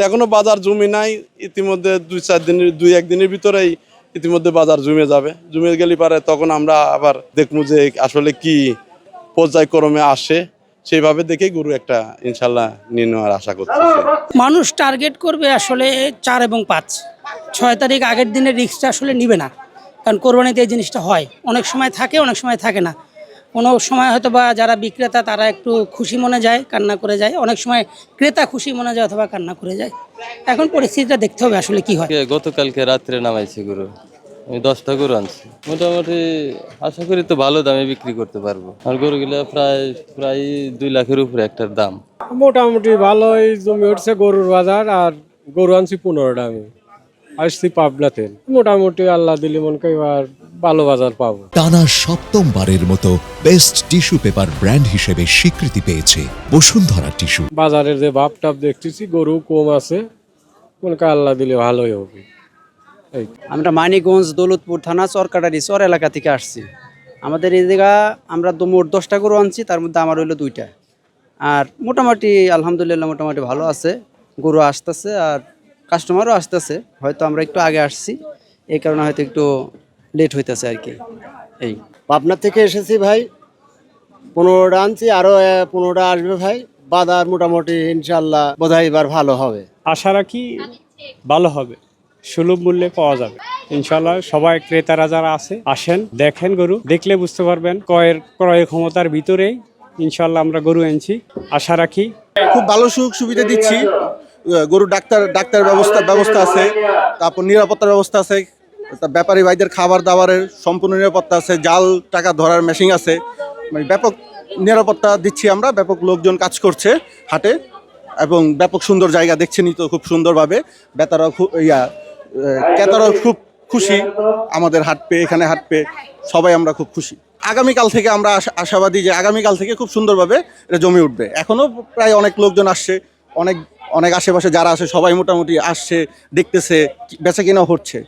এখনো বাজার জমি নাই, ইতিমধ্যে 2-1 দিনের ভিতরেই ইতিমধ্যে বাজার জমে গেলে পারে তখন আমরা আবার দেখবো যে আসলে কি পর্যায়ক্রমে আসে, সেইভাবে দেখে গরু একটা ইনশাল্লাহ নিয়ে নেওয়ার আশা করছি। মানুষ টার্গেট করবে আসলে 4 এবং 5, 6 তারিখ আগের দিনের রিস্কটা আসলে নিবে না, কারণ কোরবানিতে এই জিনিসটা হয়, অনেক সময় থাকে অনেক সময় থাকে না। কোনো সময় হয়তো বা যারা বিক্রেতা তারা একটু খুশি মনে যায়, কান্না করে যায়, অনেক সময় ক্রেতা খুশি মনে যায় অথবা কান্না করে যায়। এখন পরিস্থিতিটা দেখতে হবে আসলে কি হয়। গতকালকে রাত্রে নামাইছি গরু, আমি 10টা গরু আনছি। মোটামুটি আশা করি তো ভালো দামে বিক্রি করতে পারবো। আর গরুগুলো প্রায় 2 লাখের উপরে একটার দাম। মোটামুটি ভালোই জমি উঠছে গরুর বাজার। আর গরু আনছি 15টা, আমি আসছি পাবনাতে। মোটামুটি আল্লাহ দিলি মনকে এবার ভালো বাজার পাবো। টানা 7মবারের মতো বেস্ট টিস্যু পেপার ব্র্যান্ড হিসেবে স্বীকৃতি পেয়েছে বসুন্ধরা টিস্যু। বাজারের যে ভাব টাপ দেখতেছি গরু কম আছে, মনকে আল্লাহ দিলে ভালোই হবে। আমরা মানিকগঞ্জ দৌলতপুর থানা চরকাটারি চর এলাকা থেকে আসছি। আমাদের এই জায়গা আমরা মোট 10টা গরু আনছি, তার মধ্যে আমার হইলো 2টা। আর মোটামুটি আলহামদুলিল্লাহ মোটামুটি ভালো আছে, গরু আসতেছে আর কাস্টমারও আসতেছে। হয়তো আমরা একটু আগে আসছি, এই কারণে হয়তো একটু লেট হইতেছে আর কি। এই পাবনা থেকে এসেছি ভাই, 15টা আনছি, আরো 15টা আসবে ভাই। বাজার মোটামুটি ইনশাল্লাহ বোধহয় এবার ভালো হবে। আশা রাখি ভালো হবে, সুলভ মূল্যে পাওয়া যাবে ইনশাল্লাহ। সবাই ক্রেতারা যারা আছে আসেন, দেখেন, গরু দেখলে বুঝতে পারবেন ক্রয় ক্ষমতার ভিতরেই ইনশাল্লাহ আমরা গরু এনেছি। আশা রাখি খুব ভালো সুযোগ সুবিধা দিচ্ছি। গরু ডাক্তার ব্যবস্থা আছে, তারপর নিরাপত্তার ব্যবস্থা আছে, ব্যাপারী ভাইদের খাবার দাবারের সম্পূর্ণ নিরাপত্তা আছে, জাল টাকা ধরার মেশিন আছে, মানে ব্যাপক নিরাপত্তা দিচ্ছি আমরা। ব্যাপক লোকজন কাজ করছে হাটে এবং ব্যাপক সুন্দর জায়গা দেখছেনই তো, খুব সুন্দরভাবে। ক্রেতারাও খুব খুশি আমাদের হাট পেয়ে, এখানে হাট পেয়ে সবাই আমরা খুব খুশি। আগামীকাল থেকে আমরা আশাবাদী যে আগামীকাল থেকে খুব সুন্দরভাবে এটা জমে উঠবে। এখনও প্রায় অনেক লোকজন আসছে, অনেক আশেপাশে যারা আসে সবাই মোটামুটি আসছে, দেখতেছে, বেচা কিনাও হচ্ছে।